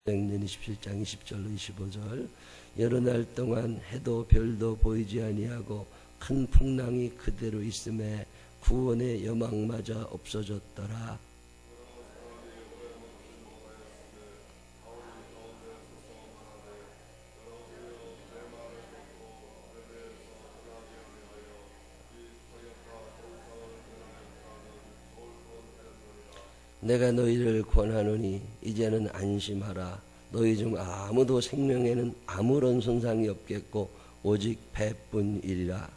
사도행전 27장 20절로 25절. 여러 날 동안 해도 별도 보이지 아니하고 큰 풍랑이 그대로 있음에 구원의 여망마저 없어졌더라. 내가 너희를 권하노니 이제는 안심하라. 너희 중 아무도 생명에는 아무런 손상이 없겠고 오직 배뿐이리라.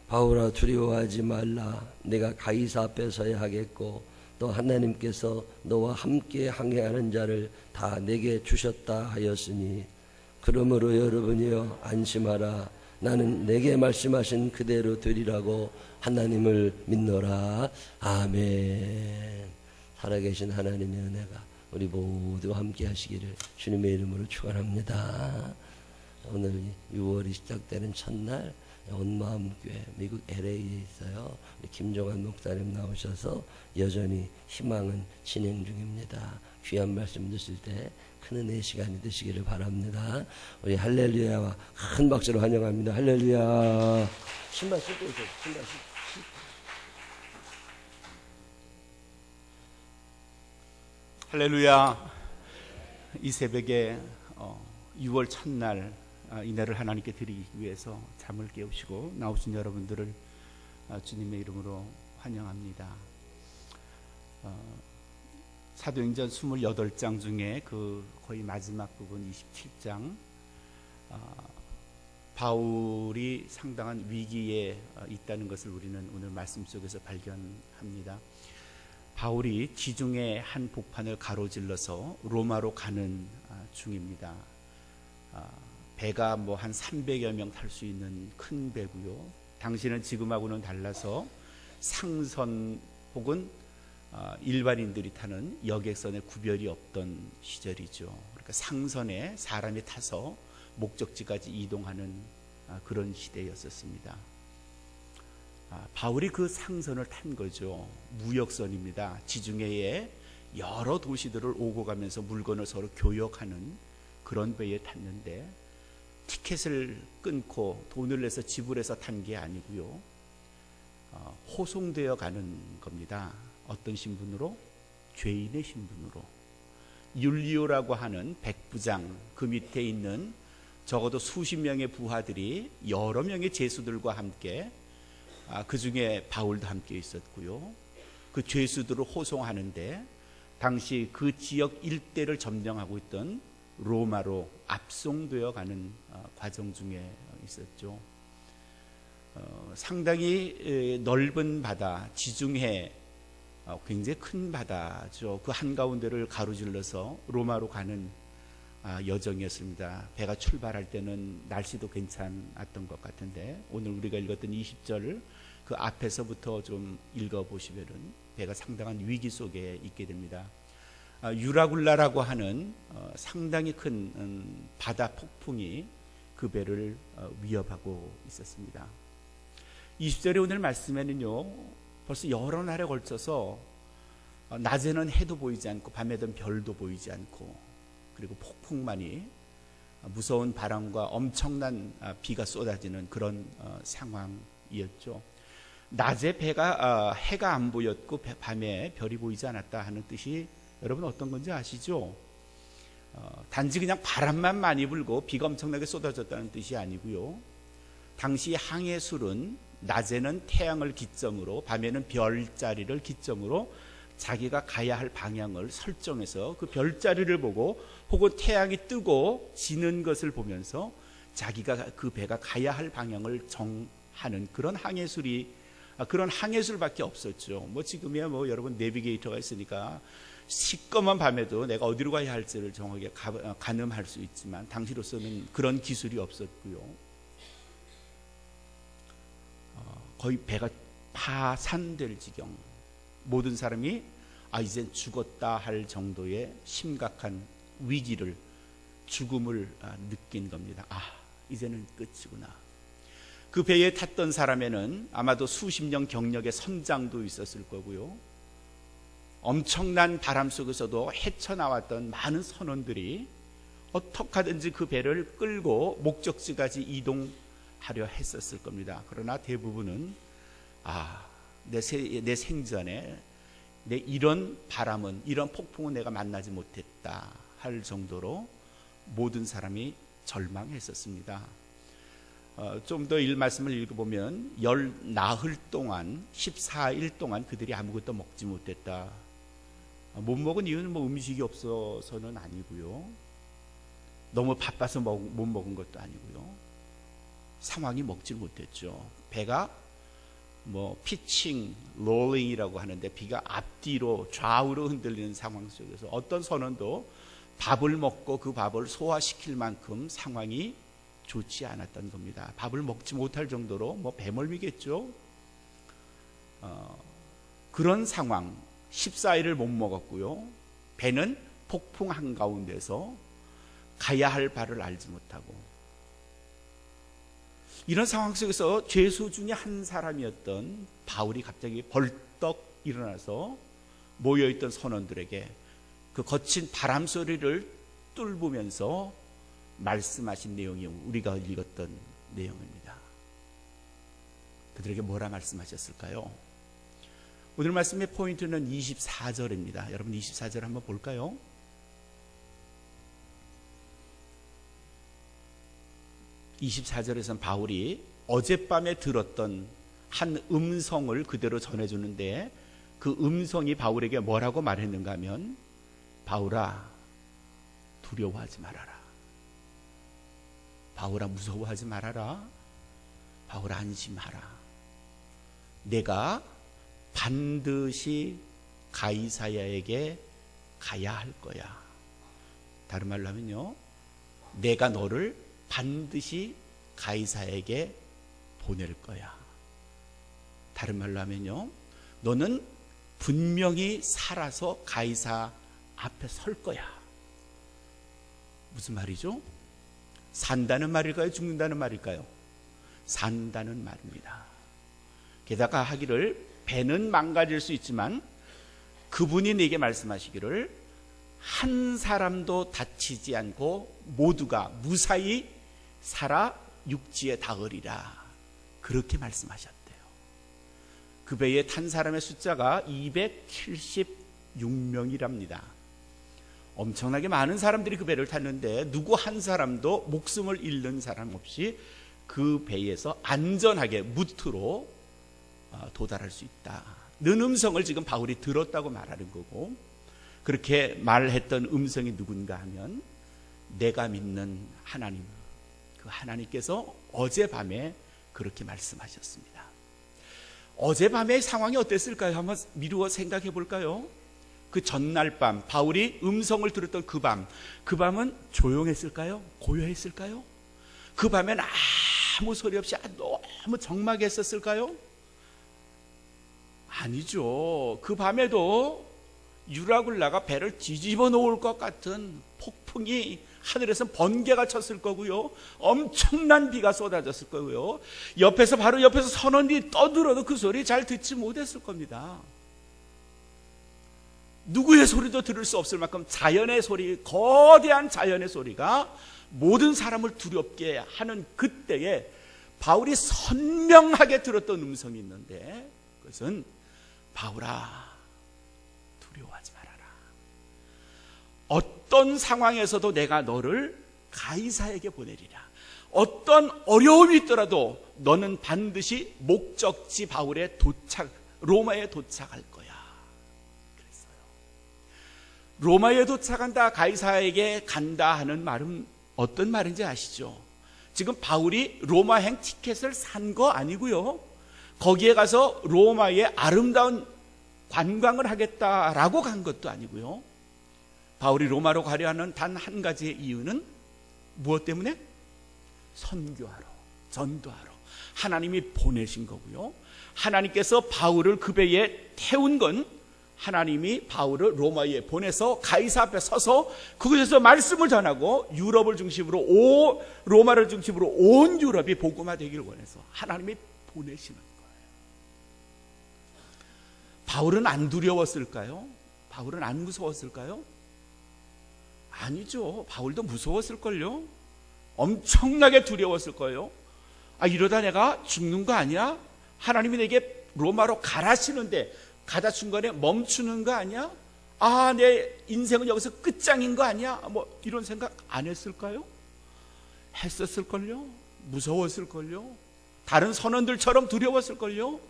바울아, 두려워하지 말라. 내가 가이사 앞에 서야 하겠고 또 하나님께서 너와 함께 항해하는 자를 다 내게 주셨다 하였으니, 그러므로 여러분이여 안심하라. 나는 내게 말씀하신 그대로 되리라고 하나님을 믿노라. 아멘. 살아계신 하나님의 은혜가 우리 모두 함께 하시기를 주님의 이름으로 축원합니다. 오늘 6월이 시작되는 첫날 온마음교회 미국 LA에 있어요. 우리 김종환 목사님 나오셔서 여전히 희망은 진행 중입니다. 귀한 말씀 드실 때 큰 은혜의 시간이 되시기를 바랍니다. 우리 할렐루야와 큰 박수로 환영합니다. 할렐루야. 신발 신고 오세요. 신발 신고. 할렐루야. 이 새벽에 6월 첫날 이날을 하나님께 드리기 위해서 잠을 깨우시고 나오신 여러분들을 주님의 이름으로 환영합니다. 사도행전 28장 중에 그 거의 마지막 부분 27장, 바울이 상당한 위기에 있다는 것을 우리는 오늘 말씀 속에서 발견합니다. 바울이 지중해 한 복판을 가로질러서 로마로 가는 중입니다. 배가 한 300여 명 탈 수 있는 큰 배고요. 당시는 지금하고는 달라서 상선 혹은 일반인들이 타는 여객선의 구별이 없던 시절이죠. 그러니까 상선에 사람이 타서 목적지까지 이동하는 그런 시대였었습니다. 바울이 그 상선을 탄 거죠. 무역선입니다. 지중해에 여러 도시들을 오고 가면서 물건을 서로 교역하는 그런 배에 탔는데, 티켓을 끊고 돈을 내서 지불해서 탄 게 아니고요, 호송되어 가는 겁니다. 어떤 신분으로? 죄인의 신분으로. 율리오라고 하는 백부장, 그 밑에 있는 적어도 수십 명의 부하들이 여러 명의 죄수들과 함께, 그 중에 바울도 함께 있었고요, 그 죄수들을 호송하는데 당시 그 지역 일대를 점령하고 있던 로마로 압송되어 가는 과정 중에 있었죠. 상당히 넓은 바다, 지중해, 굉장히 큰 바다죠. 그 한가운데를 가로질러서 로마로 가는 여정이었습니다. 배가 출발할 때는 날씨도 괜찮았던 것 같은데, 오늘 우리가 읽었던 20절 그 앞에서부터 좀 읽어보시면은 배가 상당한 위기 속에 있게 됩니다. 유라굴라라고 하는 상당히 큰 바다 폭풍이 그 배를 위협하고 있었습니다. 20절의 오늘 말씀에는요, 벌써 여러 날에 걸쳐서 낮에는 해도 보이지 않고 밤에는 별도 보이지 않고, 그리고 폭풍만이, 무서운 바람과 엄청난 비가 쏟아지는 그런 상황이었죠. 낮에 해가 안 보였고 밤에 별이 보이지 않았다 하는 뜻이 여러분 어떤 건지 아시죠? 단지 그냥 바람만 많이 불고 비가 엄청나게 쏟아졌다는 뜻이 아니고요, 당시 항해술은 낮에는 태양을 기점으로, 밤에는 별자리를 기점으로 자기가 가야 할 방향을 설정해서 그 별자리를 보고 혹은 태양이 뜨고 지는 것을 보면서 자기가 그 배가 가야 할 방향을 정하는 그런 그런 항해술밖에 없었죠. 지금이야 여러분 내비게이터가 있으니까 시꺼먼 밤에도 내가 어디로 가야 할지를 정확하게 가늠할 수 있지만, 당시로서는 그런 기술이 없었고요, 거의 배가 파산될 지경, 모든 사람이 이젠 죽었다 할 정도의 심각한 위기를, 죽음을 느낀 겁니다. 이제는 끝이구나. 그 배에 탔던 사람에는 아마도 수십 년 경력의 선장도 있었을 거고요. 엄청난 바람 속에서도 헤쳐나왔던 많은 선원들이 어떻게 하든지 그 배를 끌고 목적지까지 이동하려 했었을 겁니다. 그러나 대부분은 내 생전에 내 이런 바람은, 이런 폭풍은 내가 만나지 못했다 할 정도로 모든 사람이 절망했었습니다. 좀 더 말씀을 읽어보면 나흘 동안 14일 동안 그들이 아무것도 먹지 못했다. 못 먹은 이유는 음식이 없어서는 아니고요, 너무 바빠서 못 먹은 것도 아니고요, 상황이 먹질 못했죠. 배가 피칭, 롤링이라고 하는데 비가 앞뒤로 좌우로 흔들리는 상황 속에서 어떤 선원도 밥을 먹고 그 밥을 소화시킬 만큼 상황이 좋지 않았던 겁니다. 밥을 먹지 못할 정도로 배멀미겠죠. 그런 상황, 14일을 못 먹었고요, 배는 폭풍 한가운데서 가야 할 바를 알지 못하고, 이런 상황 속에서 죄수 중에 한 사람이었던 바울이 갑자기 벌떡 일어나서 모여있던 선원들에게 그 거친 바람 소리를 뚫으면서 말씀하신 내용이 우리가 읽었던 내용입니다. 그들에게 뭐라 말씀하셨을까요? 오늘 말씀의 포인트는 24절입니다. 여러분 24절 한번 볼까요? 24절에서는 바울이 어젯밤에 들었던 한 음성을 그대로 전해주는데, 그 음성이 바울에게 뭐라고 말했는가 하면, 바울아 두려워하지 말아라, 바울아 무서워하지 말아라, 바울아 안심하라, 내가 반드시 가이사야에게 가야 할 거야. 다른 말로 하면요, 내가 너를 반드시 가이사야에게 보낼 거야. 다른 말로 하면요, 너는 분명히 살아서 가이사 앞에 설 거야. 무슨 말이죠? 산다는 말일까요? 죽는다는 말일까요? 산다는 말입니다. 게다가 하기를, 배는 망가질 수 있지만 그분이 내게 말씀하시기를 한 사람도 다치지 않고 모두가 무사히 살아 육지에 닿으리라, 그렇게 말씀하셨대요. 그 배에 탄 사람의 숫자가 276명이랍니다. 엄청나게 많은 사람들이 그 배를 탔는데 누구 한 사람도 목숨을 잃는 사람 없이 그 배에서 안전하게 무트로 도달할 수 있다는 음성을 지금 바울이 들었다고 말하는 거고, 그렇게 말했던 음성이 누군가 하면 내가 믿는 하나님, 그 하나님께서 어젯밤에 그렇게 말씀하셨습니다. 어젯밤의 상황이 어땠을까요? 한번 미루어 생각해 볼까요? 그 전날 밤, 바울이 음성을 들었던 그 밤은 조용했을까요? 고요했을까요? 그 밤엔 아무 소리 없이 너무 적막했었을까요? 아니죠. 그 밤에도 유라굴라가 배를 뒤집어 놓을 것 같은 폭풍이 하늘에서 번개가 쳤을 거고요, 엄청난 비가 쏟아졌을 거고요, 바로 옆에서 선원들이 떠들어도 그 소리 잘 듣지 못했을 겁니다. 누구의 소리도 들을 수 없을 만큼 자연의 소리, 거대한 자연의 소리가 모든 사람을 두렵게 하는 그때에 바울이 선명하게 들었던 음성이 있는데, 그것은 바울아 두려워하지 말아라, 어떤 상황에서도 내가 너를 가이사에게 보내리라, 어떤 어려움이 있더라도 너는 반드시 목적지 로마에 도착할 거야. 그랬어요. 로마에 도착한다, 가이사에게 간다 하는 말은 어떤 말인지 아시죠? 지금 바울이 로마행 티켓을 산 거 아니고요, 거기에 가서 로마의 아름다운 관광을 하겠다라고 간 것도 아니고요, 바울이 로마로 가려 하는 단 한 가지의 이유는 무엇 때문에? 선교하러, 전도하러 하나님이 보내신 거고요, 하나님께서 바울을 그 배에 태운 건 하나님이 바울을 로마에 보내서 가이사 앞에 서서 그곳에서 말씀을 전하고 유럽을 중심으로 로마를 중심으로 온 유럽이 복음화되기를 원해서 하나님이 보내시는 거예요. 바울은 안 두려웠을까요? 바울은 안 무서웠을까요? 아니죠. 바울도 무서웠을걸요. 엄청나게 두려웠을 거예요. 이러다 내가 죽는 거 아니야? 하나님이 내게 로마로 가라시는데 가다 중간에 멈추는 거 아니야? 내 인생은 여기서 끝장인 거 아니야? 이런 생각 안 했을까요? 했었을걸요. 무서웠을걸요. 다른 선원들처럼 두려웠을걸요.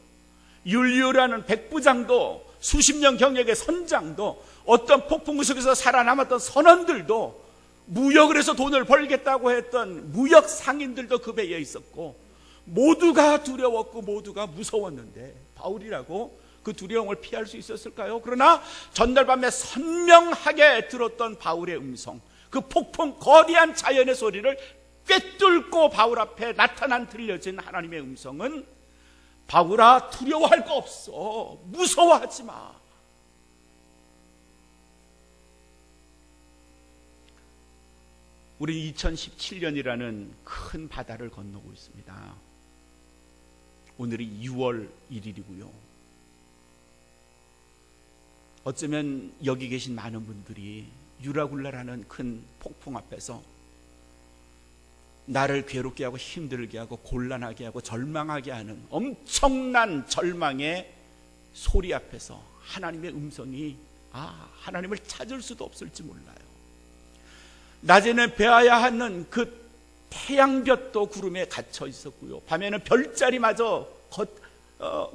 율리오라는 백부장도 수십 년 경력의 선장도 어떤 폭풍 속에서 살아남았던 선원들도 무역을 해서 돈을 벌겠다고 했던 무역 상인들도 그 배에 있었고 모두가 두려웠고 모두가 무서웠는데 바울이라고 그 두려움을 피할 수 있었을까요? 그러나 전날 밤에 선명하게 들었던 바울의 음성, 그 폭풍 거대한 자연의 소리를 꿰뚫고 바울 앞에 나타난 들려진 하나님의 음성은 바울아 두려워할 거 없어. 무서워하지 마. 우리 2017년이라는 큰 바다를 건너고 있습니다. 오늘이 6월 1일이고요. 어쩌면 여기 계신 많은 분들이 유라굴라라는 큰 폭풍 앞에서 나를 괴롭게 하고 힘들게 하고 곤란하게 하고 절망하게 하는 엄청난 절망의 소리 앞에서 하나님의 음성이 하나님을 찾을 수도 없을지 몰라요. 낮에는 배워야 하는 그 태양볕도 구름에 갇혀 있었고요. 밤에는 별자리마저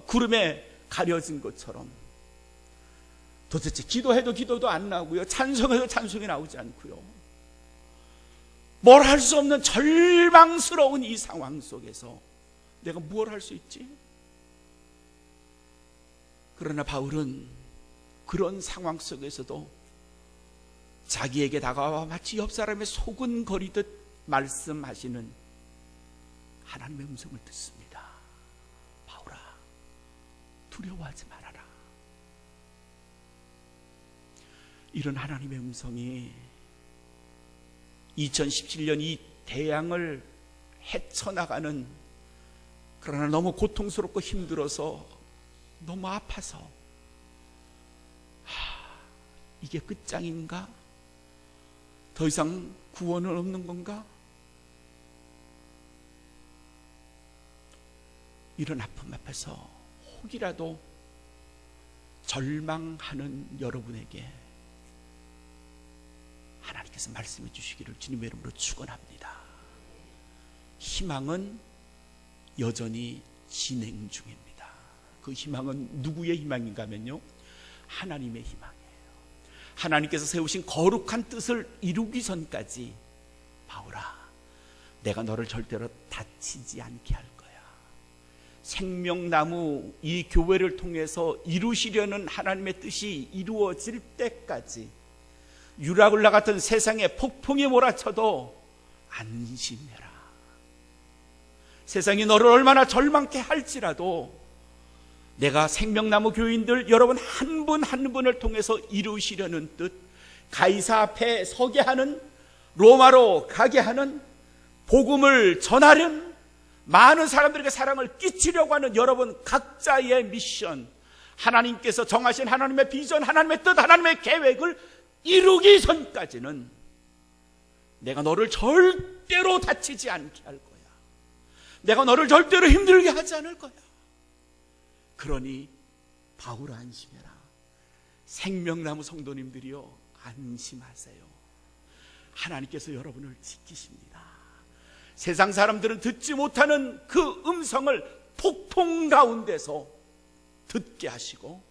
구름에 가려진 것처럼 도대체 기도해도 기도도 안 나오고요. 찬송해도 찬송이 나오지 않고요. 뭘 할 수 없는 절망스러운 이 상황 속에서 내가 뭘 할 수 있지? 그러나 바울은 그런 상황 속에서도 자기에게 다가와 마치 옆 사람의 소근거리듯 말씀하시는 하나님의 음성을 듣습니다. 바울아, 두려워하지 말아라. 이런 하나님의 음성이 2017년 이 대양을 헤쳐나가는, 그러나 너무 고통스럽고 힘들어서 너무 아파서 이게 끝장인가? 더 이상 구원은 없는 건가? 이런 아픔 앞에서 혹이라도 절망하는 여러분에게 하나님께서 말씀해 주시기를 주님의 이름으로 축원합니다. 희망은 여전히 진행 중입니다. 그 희망은 누구의 희망인가 하면요, 하나님의 희망이에요. 하나님께서 세우신 거룩한 뜻을 이루기 전까지 바울아, 내가 너를 절대로 다치지 않게 할 거야. 생명나무 이 교회를 통해서 이루시려는 하나님의 뜻이 이루어질 때까지 유라굴라 같은 세상의 폭풍이 몰아쳐도 안심해라. 세상이 너를 얼마나 절망케 할지라도 내가 생명나무 교인들 여러분 한 분 한 분을 통해서 이루시려는 뜻, 가이사 앞에 서게 하는, 로마로 가게 하는, 복음을 전하는, 많은 사람들에게 사랑을 끼치려고 하는 여러분 각자의 미션, 하나님께서 정하신 하나님의 비전, 하나님의 뜻, 하나님의 계획을 이루기 전까지는 내가 너를 절대로 다치지 않게 할 거야. 내가 너를 절대로 힘들게 하지 않을 거야. 그러니 바울 안심해라. 생명나무 성도님들이여 안심하세요. 하나님께서 여러분을 지키십니다. 세상 사람들은 듣지 못하는 그 음성을 폭풍 가운데서 듣게 하시고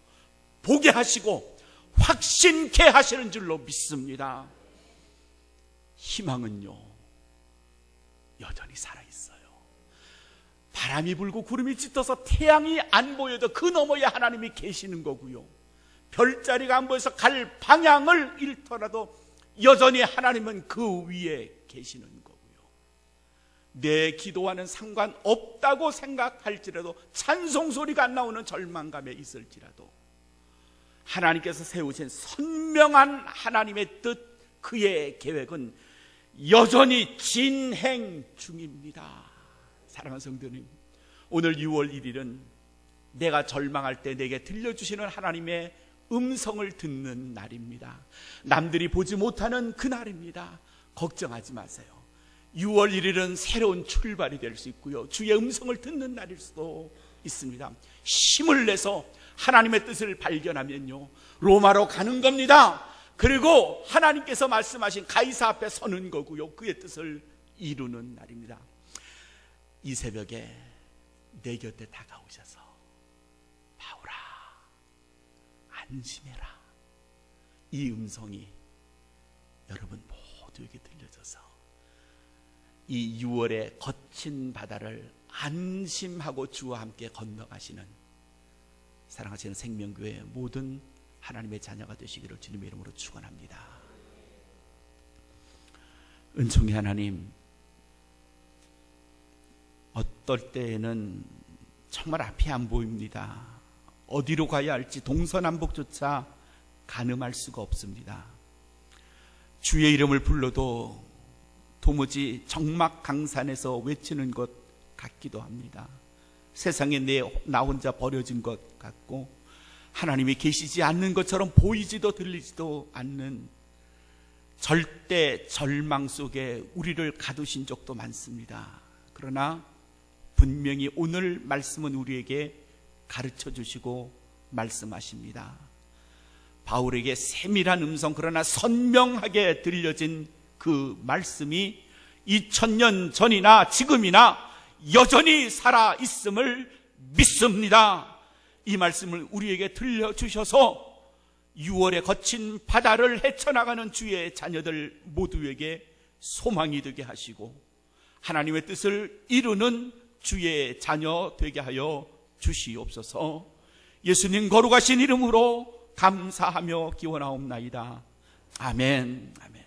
보게 하시고 확신케 하시는 줄로 믿습니다. 희망은요 여전히 살아있어요. 바람이 불고 구름이 짙어서 태양이 안 보여도 그 너머에 하나님이 계시는 거고요. 별자리가 안 보여서 갈 방향을 잃더라도 여전히 하나님은 그 위에 계시는 거고요. 내 기도와는 상관없다고 생각할지라도, 찬송소리가 안 나오는 절망감에 있을지라도 하나님께서 세우신 선명한 하나님의 뜻, 그의 계획은 여전히 진행 중입니다. 사랑하는 성도님, 오늘 6월 1일은 내가 절망할 때 내게 들려주시는 하나님의 음성을 듣는 날입니다. 남들이 보지 못하는 그 날입니다. 걱정하지 마세요. 6월 1일은 새로운 출발이 될 수 있고요, 주의 음성을 듣는 날일 수도 있습니다. 힘을 내서 하나님의 뜻을 발견하면요, 로마로 가는 겁니다. 그리고 하나님께서 말씀하신 가이사 앞에 서는 거고요, 그의 뜻을 이루는 날입니다. 이 새벽에 내 곁에 다가오셔서 바울아, 안심해라, 이 음성이 여러분 모두에게 들려져서 이 6월의 거친 바다를 안심하고 주와 함께 건너가시는 사랑하시는 생명교회 모든 하나님의 자녀가 되시기를 주님의 이름으로 축원합니다. 은총의 하나님, 어떨 때에는 정말 앞이 안 보입니다. 어디로 가야 할지 동서남북조차 가늠할 수가 없습니다. 주의 이름을 불러도 도무지 적막강산에서 외치는 것 같기도 합니다. 세상에 나 혼자 버려진 것 같고 하나님이 계시지 않는 것처럼 보이지도 들리지도 않는 절대 절망 속에 우리를 가두신 적도 많습니다. 그러나 분명히 오늘 말씀은 우리에게 가르쳐 주시고 말씀하십니다. 바울에게 세밀한 음성, 그러나 선명하게 들려진 그 말씀이 2000년 전이나 지금이나 여전히 살아있음을 믿습니다. 이 말씀을 우리에게 들려주셔서 6월의 거친 바다를 헤쳐나가는 주의 자녀들 모두에게 소망이 되게 하시고 하나님의 뜻을 이루는 주의 자녀 되게 하여 주시옵소서. 예수님 거룩하신 이름으로 감사하며 기원하옵나이다. 아멘. 아멘.